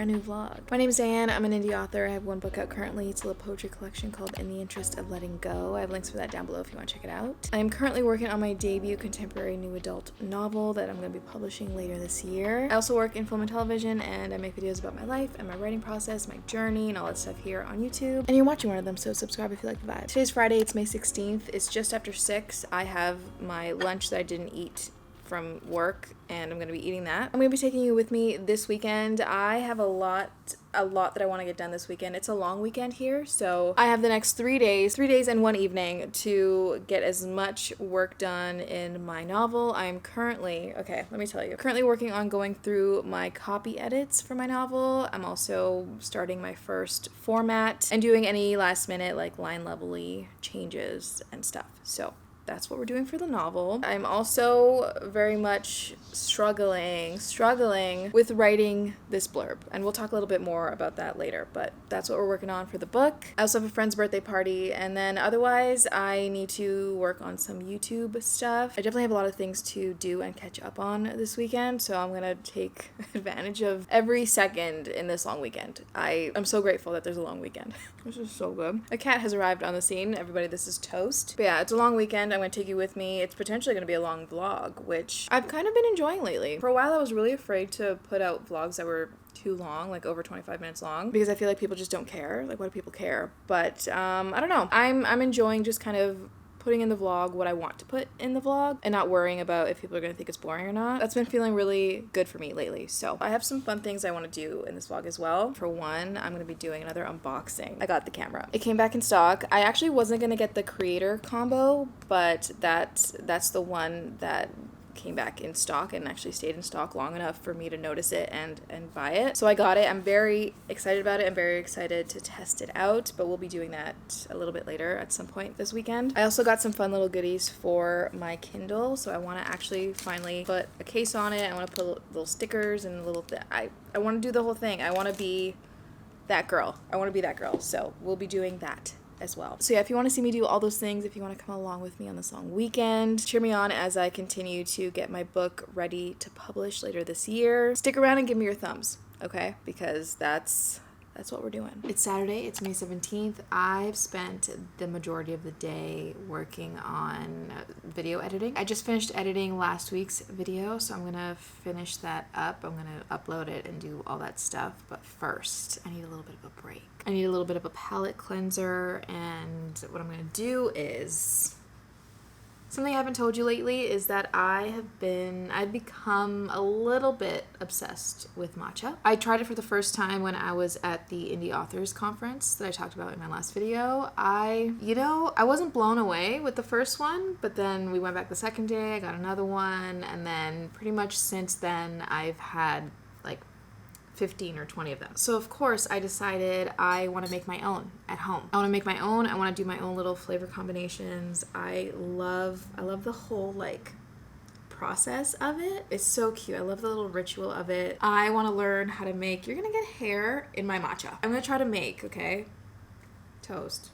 brand new vlog. My name is Diane. I'm an indie author. I have one book out currently. It's a little poetry collection called In the Interest of Letting Go. I have links for that down below if you want to check it out. I am currently working on my debut contemporary new adult novel that I'm going to be publishing later this year. I also work in film and television, and I make videos about my life and my writing process, my journey, and all that stuff here on YouTube. And you're watching one of them, so subscribe if you like the vibe. Today's Friday. It's May 16th. It's just after 6. I have my lunch that I didn't eat from work, and I'm gonna be eating that. I'm gonna be taking you with me this weekend. I have a lot that I want to get done this weekend. It's a long weekend here, so I have the next 3 days and 1 evening to get as much work done in my novel. I'm currently working on going through my copy edits for my novel. I'm also starting my first format and doing any last minute like line level-y changes and stuff. So that's what we're doing for the novel. I'm also very much struggling with writing this blurb, and we'll talk a little bit more about that later, but that's what we're working on for the book. I also have a friend's birthday party, and then otherwise I need to work on some YouTube stuff. I definitely have a lot of things to do and catch up on this weekend, so I'm gonna take advantage of every second in this long weekend. I'm so grateful that there's a long weekend. This is so good. A cat has arrived on the scene. Everybody, this is Toast. But yeah, it's a long weekend. I'm going to take you with me. It's potentially going to be a long vlog, which I've kind of been enjoying lately. For a while, I was really afraid to put out vlogs that were too long, like over 25 minutes long, because I feel like people just don't care. Like, why do people care? But I don't know. I'm enjoying just kind of putting in the vlog what I want to put in the vlog and not worrying about if people are going to think it's boring or not. That's been feeling really good for me lately. So I have some fun things I want to do in this vlog as well. For one, I'm going to be doing another unboxing. I got the camera. It came back in stock. I actually wasn't going to get the creator combo, but that's the one that came back in stock and actually stayed in stock long enough for me to notice it and buy it. So I got it. I'm very excited about it. I'm very excited to test it out, but we'll be doing that a little bit later at some point this weekend. I also got some fun little goodies for my Kindle, so I want to actually finally put a case on it. I want to put little stickers and I want to do the whole thing. I want to be that girl. So we'll be doing that as well. So yeah, if you want to see me do all those things, if you want to come along with me on this long weekend, cheer me on as I continue to get my book ready to publish later this year. Stick around and give me your thumbs, okay? Because that's what we're doing. It's Saturday, it's May 17th. I've spent the majority of the day working on video editing. I just finished editing last week's video, so I'm gonna finish that up. I'm gonna upload it and do all that stuff, but first, I need a little bit of a break. I need a little bit of a palette cleanser, and what I'm gonna do is something I haven't told you lately is that I've become a little bit obsessed with matcha. I tried it for the first time when I was at the Indie Authors Conference that I talked about in my last video. I wasn't blown away with the first one, but then we went back the second day, I got another one, and then pretty much since then I've had like 15 or 20 of them. So of course I decided I want to make my own at home. I want to make my own. I want to do my own little flavor combinations. I love the whole like process of it. It's so cute. I love the little ritual of it. I want to learn how to make. You're gonna get hair in my matcha. I'm gonna try to make, okay? Toast.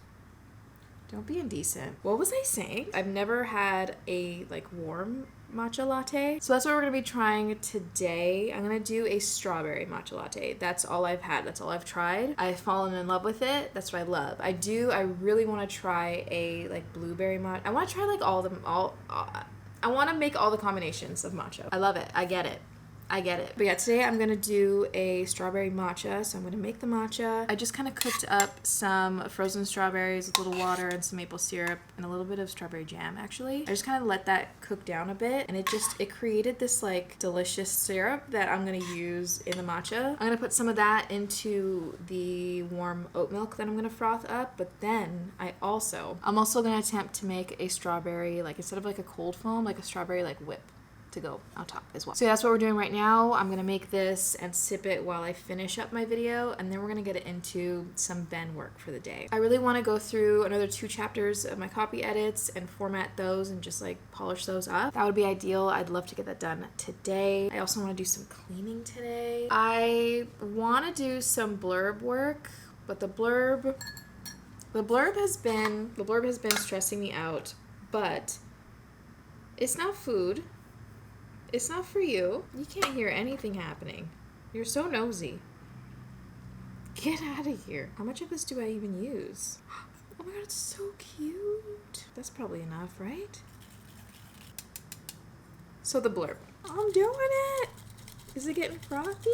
Don't be indecent. What was I saying? I've never had a like warm matcha latte. So that's what we're going to be trying today. I'm going to do a strawberry matcha latte. That's all I've had. That's all I've tried. I've fallen in love with it. That's what I love. I really want to try a like blueberry matcha. I want to try like I want to make all the combinations of matcha. I love it. I get it. But yeah, today I'm going to do a strawberry matcha. So I'm going to make the matcha. I just kind of cooked up some frozen strawberries with a little water and some maple syrup and a little bit of strawberry jam, actually. I just kind of let that cook down a bit, and it created this like delicious syrup that I'm going to use in the matcha. I'm going to put some of that into the warm oat milk that I'm going to froth up, but then I'm also going to attempt to make a strawberry, like instead of like a cold foam, like a strawberry like whip to go on top as well. So that's what we're doing right now. I'm gonna make this and sip it while I finish up my video, and then we're gonna get into some Ben work for the day. I really want to go through another 2 chapters of my copy edits and format those and just like polish those up. That would be ideal. I'd love to get that done today. I also want to do some cleaning today. I want to do some blurb work, but the blurb has been stressing me out, but it's not food. It's not for you. You can't hear anything happening. You're so nosy. Get out of here. How much of this do I even use? Oh my god, it's so cute. That's probably enough, right? So the blurb. I'm doing it. Is it getting frothy?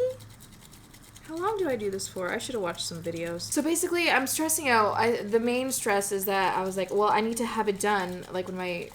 How long do I do this for? I should have watched some videos. So basically, I'm stressing out. The main stress is that I was like, well, I need to have it done like when my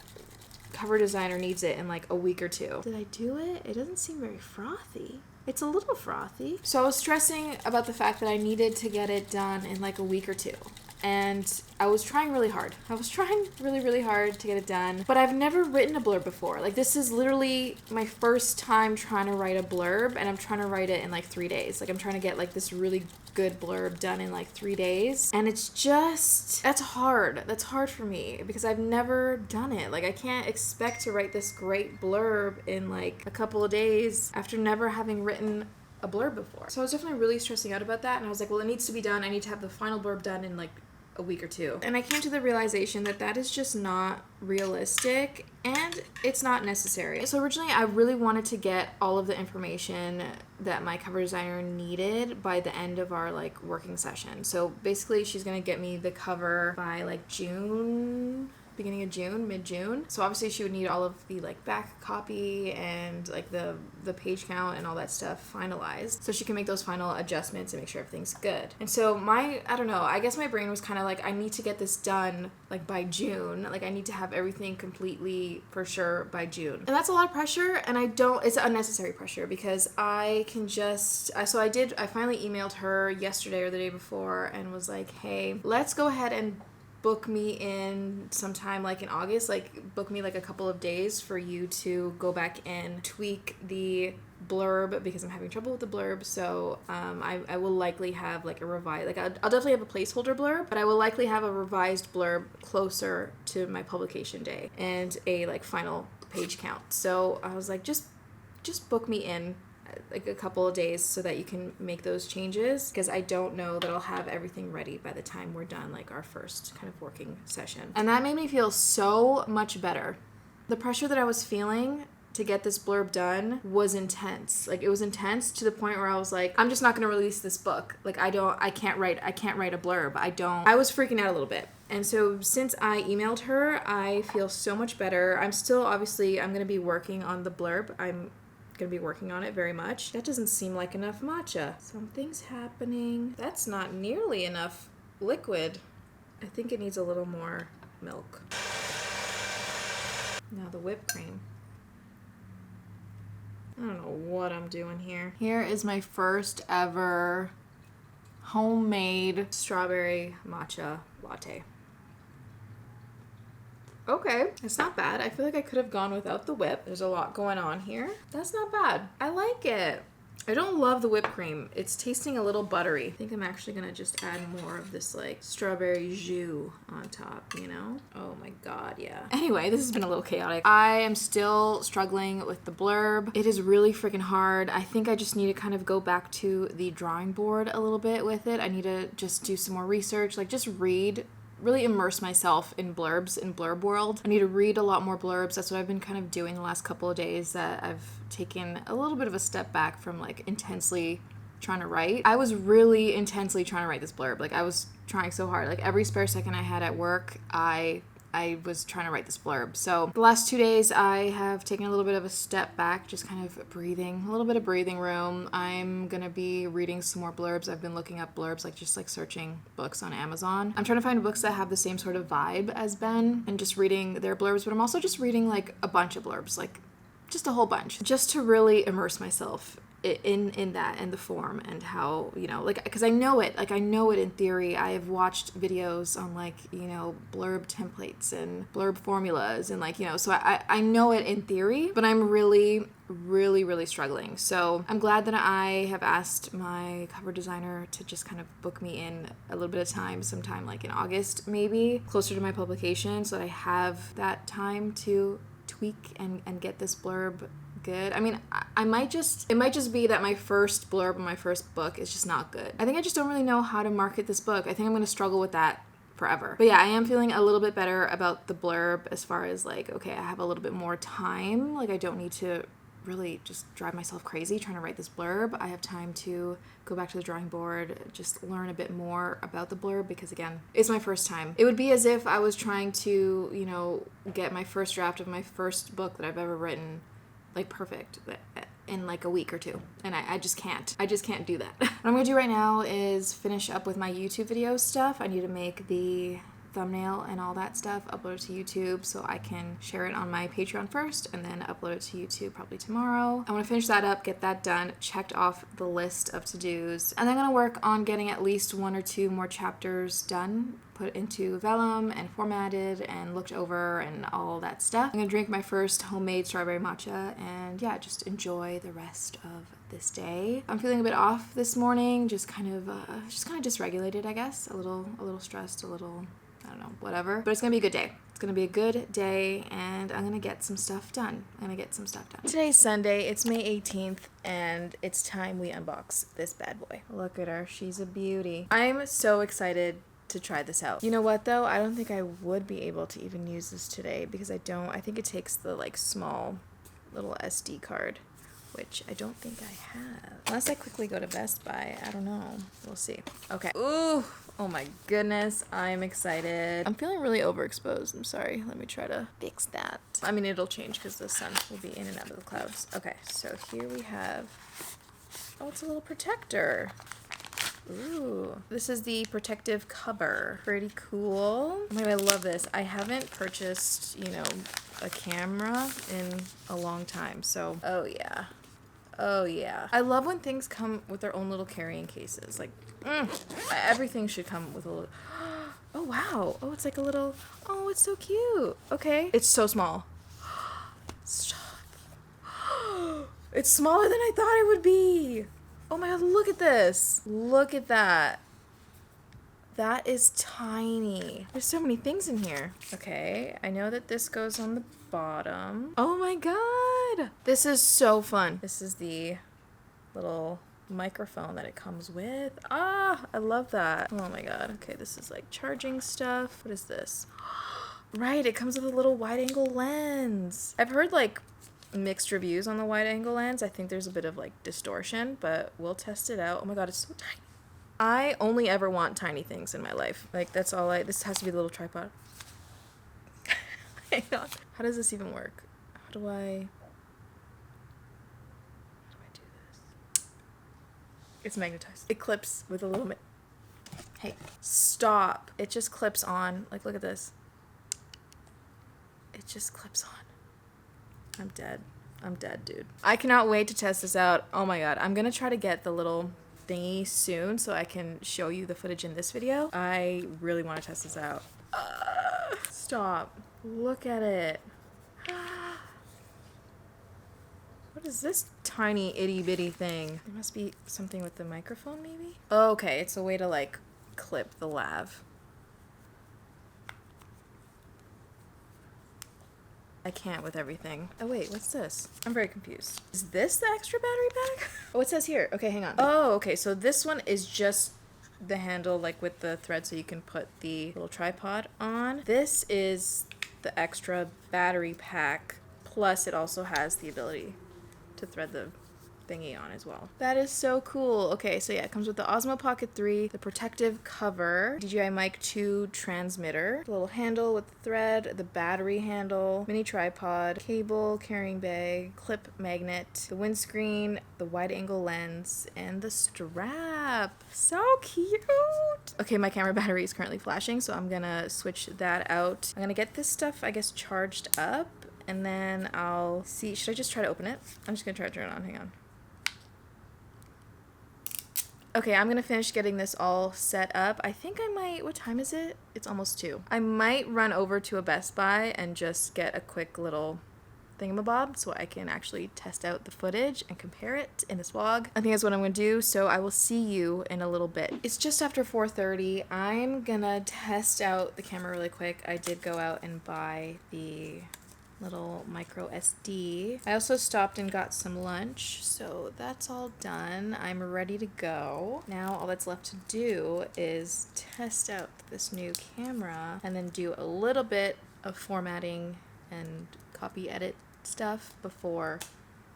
cover designer needs it in like a week or two. Did I do it? It doesn't seem very frothy. It's a little frothy. So I was stressing about the fact that I needed to get it done in like a week or two. And I was trying really hard. I was trying really, really hard to get it done. But I've never written a blurb before. Like, this is literally my first time trying to write a blurb, and I'm trying to write it in like 3 days. Like, I'm trying to get like this really good blurb done in like 3 days. And it's just, that's hard. That's hard for me because I've never done it. Like, I can't expect to write this great blurb in like a couple of days after never having written a blurb before. So I was definitely really stressing out about that. And I was like, well, it needs to be done. I need to have the final blurb done in like a week or two. And I came to the realization that that is just not realistic and it's not necessary. So originally I really wanted to get all of the information that my cover designer needed by the end of our like working session. So basically she's gonna get me the cover by like June, beginning of June, mid-June. So obviously she would need all of the like back copy and like the page count and all that stuff finalized so she can make those final adjustments and make sure everything's good. And so I don't know, I guess my brain was kind of like, I need to get this done like by June. Like I need to have everything completely for sure by June. And that's a lot of pressure, and it's unnecessary pressure because I can just, I finally emailed her yesterday or the day before and was like, hey, let's go ahead and book me in sometime like in August, like book me like a couple of days for you to go back and tweak the blurb because I'm having trouble with the blurb. So I will likely have like a revised, like I'll definitely have a placeholder blurb, but I will likely have a revised blurb closer to my publication day and a like final page count. So I was like, just book me in like a couple of days so that you can make those changes, because I don't know that I'll have everything ready by the time we're done like our first kind of working session. And that made me feel so much better. The pressure that I was feeling to get this blurb done was intense. Like it was intense to the point where I was like, I'm just not going to release this book. Like I can't write a blurb. I was freaking out a little bit. And so since I emailed her, I feel so much better. I'm going to be working on the blurb. I'm going to be working on it very much. That doesn't seem like enough matcha. Something's happening. That's not nearly enough liquid. I think it needs a little more milk. Now the whipped cream. I don't know what I'm doing here. Here is my first ever homemade strawberry matcha latte. Okay, it's not bad. I feel like I could have gone without the whip. There's a lot going on here. That's not bad. I like it. I don't love the whipped cream. It's tasting a little buttery. I think I'm actually gonna just add more of this like strawberry jus on top, you know? Oh my god, yeah. Anyway, this has been a little chaotic. I am still struggling with the blurb. It is really freaking hard. I think I just need to kind of go back to the drawing board a little bit with it. I need to just do some more research, like just read, really immerse myself in blurbs, in blurb world. I need to read a lot more blurbs. That's what I've been kind of doing the last couple of days, that I've taken a little bit of a step back from like intensely trying to write. I was really intensely trying to write this blurb. Like I was trying so hard. Like every spare second I had at work, I was trying to write this blurb. So the last 2 days I have taken a little bit of a step back, just kind of breathing, a little bit of breathing room. I'm gonna be reading some more blurbs. I've been looking up blurbs, like just like searching books on Amazon. I'm trying to find books that have the same sort of vibe as Ben and just reading their blurbs, but I'm also just reading like a bunch of blurbs, like just a whole bunch, just to really immerse myself in that and the form and how, you know, like, because I know it in theory. I have watched videos on like, you know, blurb templates and blurb formulas and like, you know, so I know it in theory, but I'm really struggling. So I'm glad that I have asked my cover designer to just kind of book me in a little bit of time, sometime like in August, maybe closer to my publication, so that I have that time to tweak and get this blurb good. I mean, it might just be that my first blurb on my first book is just not good. I think I just don't really know how to market this book. I think I'm going to struggle with that forever. But yeah, I am feeling a little bit better about the blurb as far as like, okay, I have a little bit more time. Like I don't need to really just drive myself crazy trying to write this blurb. I have time to go back to the drawing board, just learn a bit more about the blurb, because again, it's my first time. It would be as if I was trying to, you know, get my first draft of my first book that I've ever written, like, perfect in like a week or two, and I just can't do that. What I'm gonna do right now is finish up with my YouTube video stuff. I need to make the thumbnail and all that stuff, upload it to YouTube so I can share it on my Patreon first and then upload it to YouTube probably tomorrow. I want to finish that up, get that done, checked off the list of to-dos, and then I'm going to work on getting at least 1 or 2 more chapters done, put into vellum and formatted and looked over and all that stuff. I'm going to drink my first homemade strawberry matcha and yeah, just enjoy the rest of this day. I'm feeling a bit off this morning, just kind of dysregulated, I guess, a little stressed, a little, I don't know, whatever. But it's gonna be a good day. It's gonna be a good day, and I'm gonna get some stuff done. Today's Sunday, it's May 18th, and it's time we unbox this bad boy. Look at her, she's a beauty. I'm so excited to try this out. You know what though? I don't think I would be able to even use this today because I think it takes the like small little SD card, which I don't think I have. Unless I quickly go to Best Buy. I don't know. We'll see. Okay. Ooh. Oh my goodness. I'm excited. I'm feeling really overexposed. I'm sorry. Let me try to fix that. I mean, it'll change because the sun will be in and out of the clouds. Okay. So here we have... Oh, it's a little protector. Ooh. This is the protective cover. Pretty cool. Oh my god, I love this. I haven't purchased, you know, a camera in a long time. So, oh yeah. Oh yeah. I love when things come with their own little carrying cases. Like, everything should come with a little... Oh wow. Oh, it's like a little... Oh, it's so cute. Okay. It's so small. Stop. It's smaller than I thought it would be. Oh my god, look at this. Look at that. That is tiny. There's so many things in here. Okay, I know that this goes on the bottom. Oh my god. This is so fun. This is the little microphone that it comes with. Ah, I love that. Oh my god. Okay, this is like charging stuff. What is this? Right, it comes with a little wide angle lens. I've heard like mixed reviews on the wide angle lens. I think there's a bit of like distortion, but we'll test it out. Oh my god, it's so tiny. I only ever want tiny things in my life. Like, that's all this has to be the little tripod. Hang on. How does this even work? How do I do this? It's magnetized. It clips with a little bit. Hey, stop. It just clips on. Like, look at this. It just clips on. I'm dead. I'm dead, dude. I cannot wait to test this out. Oh my god. I'm gonna try to get the little thingy soon so I can show you the footage in this video. I really want to test this out. Stop. Look at it. What is this tiny itty bitty thing? There must be something with the microphone maybe? Oh, okay, it's a way to like clip the lav. I can't with everything. Oh wait, what's this? I'm very confused. Is this the extra battery pack? Oh, it says here. Okay, hang on. Oh, okay, so this one is just the handle like with the thread so you can put the little tripod on. This is the extra battery pack, plus it also has the ability to thread the thingy on as well. That is so cool. Okay, so yeah, it comes with the OSMO Pocket 3, the protective cover, DJI Mic 2 transmitter, the little handle with the thread, the battery handle, mini tripod, cable, carrying bag, clip magnet, the windscreen, the wide angle lens, and the strap. So cute! Okay, my camera battery is currently flashing, so I'm gonna switch that out. I'm gonna get this stuff, I guess, charged up, and then I'll see. Should I just try to open it? I'm just gonna try to turn it on. Hang on. Okay, I'm gonna finish getting this all set up. I think I might, what time is it? It's almost 2. I might run over to a Best Buy and just get a quick little thingamabob so I can actually test out the footage and compare it in this vlog. I think that's what I'm gonna do, so I will see you in a little bit. It's just after 4:30. I'm gonna test out the camera really quick. I did go out and buy the little micro SD. I also stopped and got some lunch, so that's all done. I'm ready to go. Now all that's left to do is test out this new camera and then do a little bit of formatting and copy edit stuff before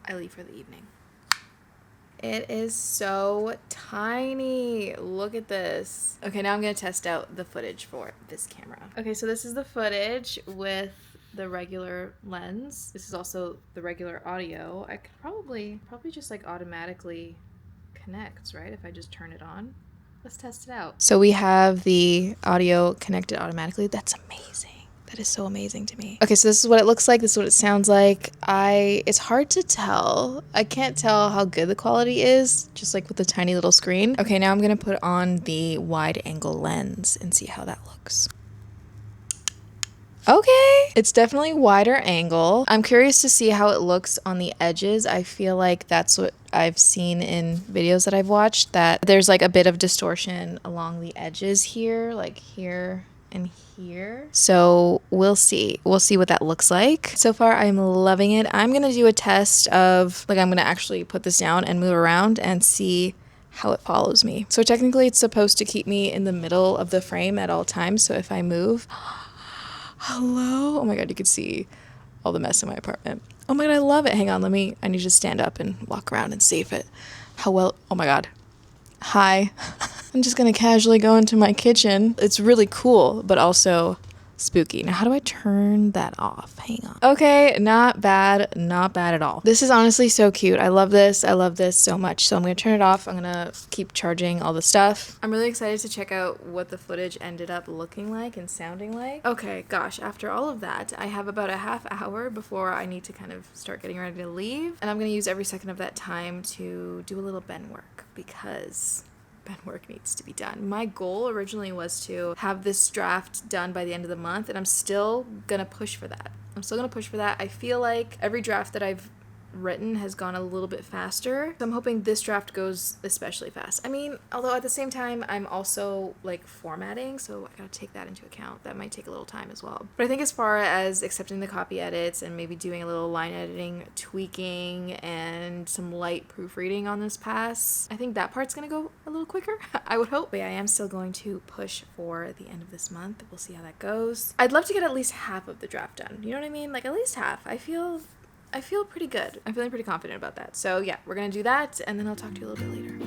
I leave for the evening. It is so tiny. Look at this. Okay, now I'm gonna test out the footage for this camera. Okay, so this is the footage with the regular lens. This is also the regular audio. I could probably just like automatically connects, right? If I just turn it on. Let's test it out. So we have the audio connected automatically. That's amazing. That is so amazing to me. Okay, so this is what it looks like. This is what it sounds like. It's hard to tell. I can't tell how good the quality is, just like with the tiny little screen. Okay, now I'm gonna put on the wide angle lens and see how that looks. Okay, it's definitely wider angle. I'm curious to see how it looks on the edges. I feel like that's what I've seen in videos that I've watched, that there's like a bit of distortion along the edges here, like here and here. So we'll see. We'll see what that looks like. So far, I'm loving it. I'm gonna do a test of, like, I'm gonna actually put this down and move around and see how it follows me. So technically, it's supposed to keep me in the middle of the frame at all times. So if I move, hello, oh my god, you could see all the mess in my apartment. Oh my god, I love it. Hang on, I need to stand up and walk around and see if it, how well, oh my god. Hi. I'm just gonna casually go into my kitchen. It's really cool, but also spooky. Now, how do I turn that off? Hang on. Okay, not bad at all. This is honestly so cute. I love this so much. So I'm gonna turn it off. I'm gonna keep charging all the stuff. I'm really excited to check out what the footage ended up looking like and sounding like. Okay, gosh, after all of that, I have about a half hour before I need to kind of start getting ready to leave, and I'm gonna use every second of that time to do a little Ben work, because work needs to be done. My goal originally was to have this draft done by the end of the month, and I'm still gonna push for that. I feel like every draft that I've written has gone a little bit faster, so I'm hoping this draft goes especially fast. I mean, although at the same time I'm also like formatting, so I gotta take that into account. That might take a little time as well. But I think as far as accepting the copy edits and maybe doing a little line editing, tweaking, and some light proofreading on this pass, I think that part's gonna go a little quicker. I would hope. But yeah, I am still going to push for the end of this month. We'll see how that goes. I'd love to get at least half of the draft done. You know what I mean? Like at least half. I feel pretty good. I'm feeling pretty confident about that. So yeah, we're gonna do that, and then I'll talk to you a little bit later.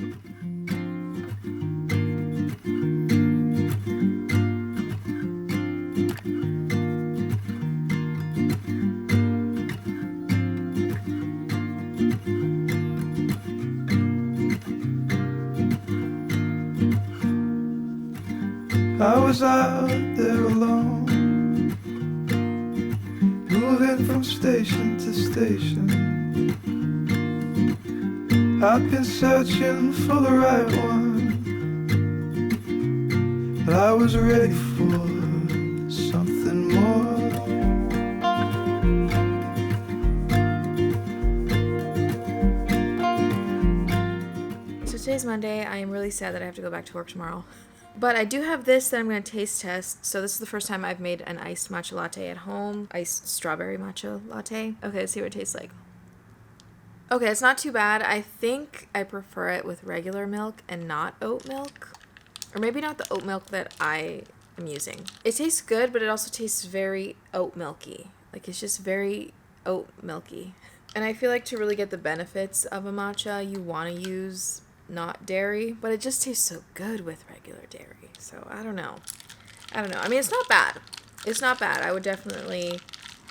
I was out there alone, moving from station to station. I've been searching for the right one, but I was ready for something more. So today's Monday. I am really sad that I have to go back to work tomorrow. But I do have this that I'm going to taste test. So this is the first time I've made an iced matcha latte at home. Iced strawberry matcha latte. Okay, let's see what it tastes like. Okay, it's not too bad. I think I prefer it with regular milk and not oat milk. Or maybe not the oat milk that I am using. It tastes good, but it also tastes very oat milky. Like it's just very oat milky. And I feel like to really get the benefits of a matcha, you want to use not dairy, but it just tastes so good with regular dairy. So I don't know. I mean, it's not bad. I would definitely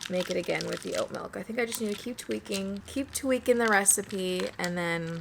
make it again with the oat milk. I think I just need to keep tweaking the recipe, and then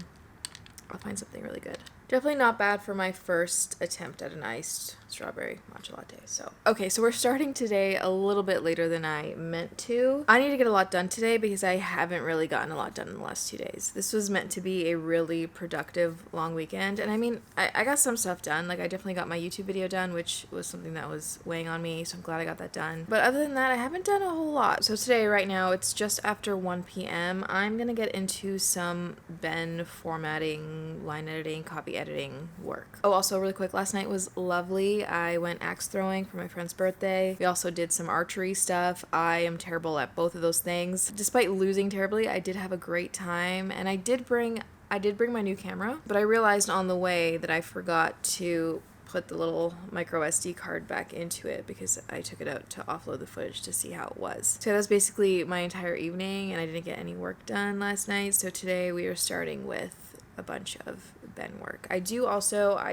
I'll find something really good. Definitely not bad for my first attempt at an iced strawberry matcha latte. So, okay, so we're starting today a little bit later than I meant to. I need to get a lot done today because I haven't really gotten a lot done in the last 2 days. This was meant to be a really productive long weekend. And I mean, I got some stuff done. Like I definitely got my YouTube video done, which was something that was weighing on me. So I'm glad I got that done. But other than that, I haven't done a whole lot. So today, right now, it's just after 1 p.m. I'm going to get into some Ben formatting, line editing, copy editing work. Oh, also really quick, last night was lovely. I went axe throwing for my friend's birthday. We also did some archery stuff. I am terrible at both of those things. Despite losing terribly, I did have a great time, and I did bring my new camera, but I realized on the way that I forgot to put the little micro SD card back into it because I took it out to offload the footage to see how it was. So that's basically my entire evening, and I didn't get any work done last night. So today we are starting with a bunch of Ben work. I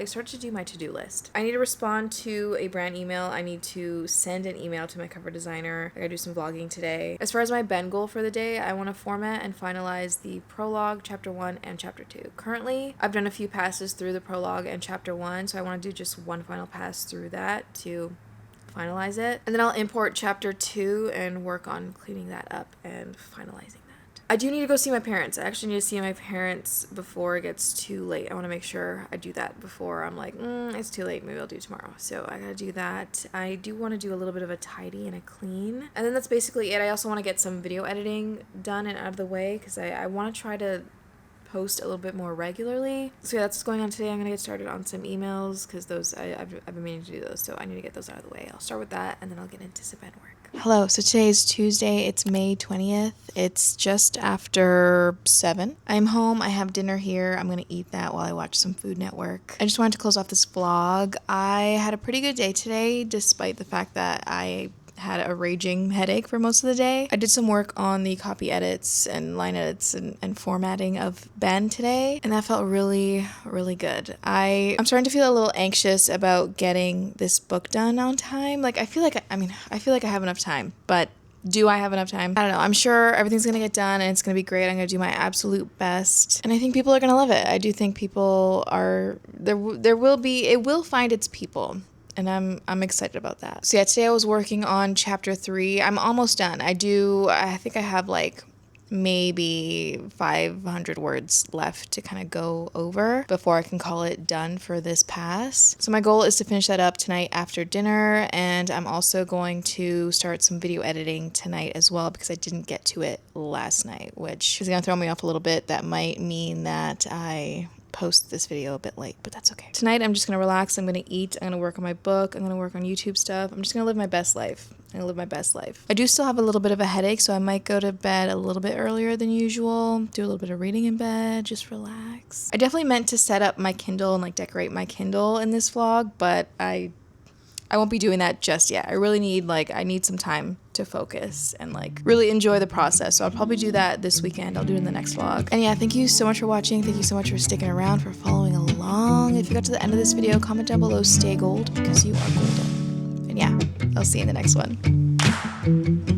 started to do my to-do list. I need to respond to a brand email. I need to send an email to my cover designer. I gotta do some vlogging today. As far as my Ben goal for the day, I want to format and finalize the prologue, chapter 1 and chapter 2. Currently, I've done a few passes through the prologue and chapter 1, so I want to do just one final pass through that to finalize it. And then I'll import chapter 2 and work on cleaning that up and finalizing that. I do need to go see my parents. I actually need to see my parents before it gets too late. I want to make sure I do that before I'm like, it's too late. Maybe I'll do it tomorrow. So I gotta do that. I do want to do a little bit of a tidy and a clean. And then that's basically it. I also want to get some video editing done and out of the way because I want to try to post a little bit more regularly. So yeah, that's what's going on today. I'm gonna get started on some emails because those I've been meaning to do those, so I need to get those out of the way. I'll start with that and then I'll get into some Ben work. Hello, so today is Tuesday, it's May 20th. It's just after 7. I'm home, I have dinner here. I'm gonna eat that while I watch some Food Network. I just wanted to close off this vlog. I had a pretty good day today, despite the fact that I had a raging headache for most of the day. I did some work on the copy edits and line edits and formatting of Ben today, and that felt really, really good. I'm starting to feel a little anxious about getting this book done on time. Like, I feel like I have enough time, but do I have enough time? I don't know. I'm sure everything's going to get done and it's going to be great. I'm going to do my absolute best. And I think people are going to love it. I do think people are, it will find its people. And I'm excited about that. So yeah, today I was working on chapter 3. I'm almost done. I think I have like maybe 500 words left to kind of go over before I can call it done for this pass. So my goal is to finish that up tonight after dinner, and I'm also going to start some video editing tonight as well because I didn't get to it last night, which is gonna throw me off a little bit. That might mean that I post this video a bit late, but that's okay. Tonight I'm just gonna relax. I'm gonna eat. I'm gonna work on my book. I'm gonna work on YouTube stuff. I'm just gonna live my best life. I do still have a little bit of a headache, so I might go to bed a little bit earlier than usual, do a little bit of reading in bed, just relax. I definitely meant to set up my Kindle and like decorate my Kindle in this vlog, but I won't be doing that just yet. I really need some time to focus and like really enjoy the process. So I'll probably do that this weekend. I'll do it in the next vlog. And yeah, thank you so much for watching. Thank you so much for sticking around, for following along. If you got to the end of this video, comment down below, stay gold, because you are golden. And yeah, I'll see you in the next one.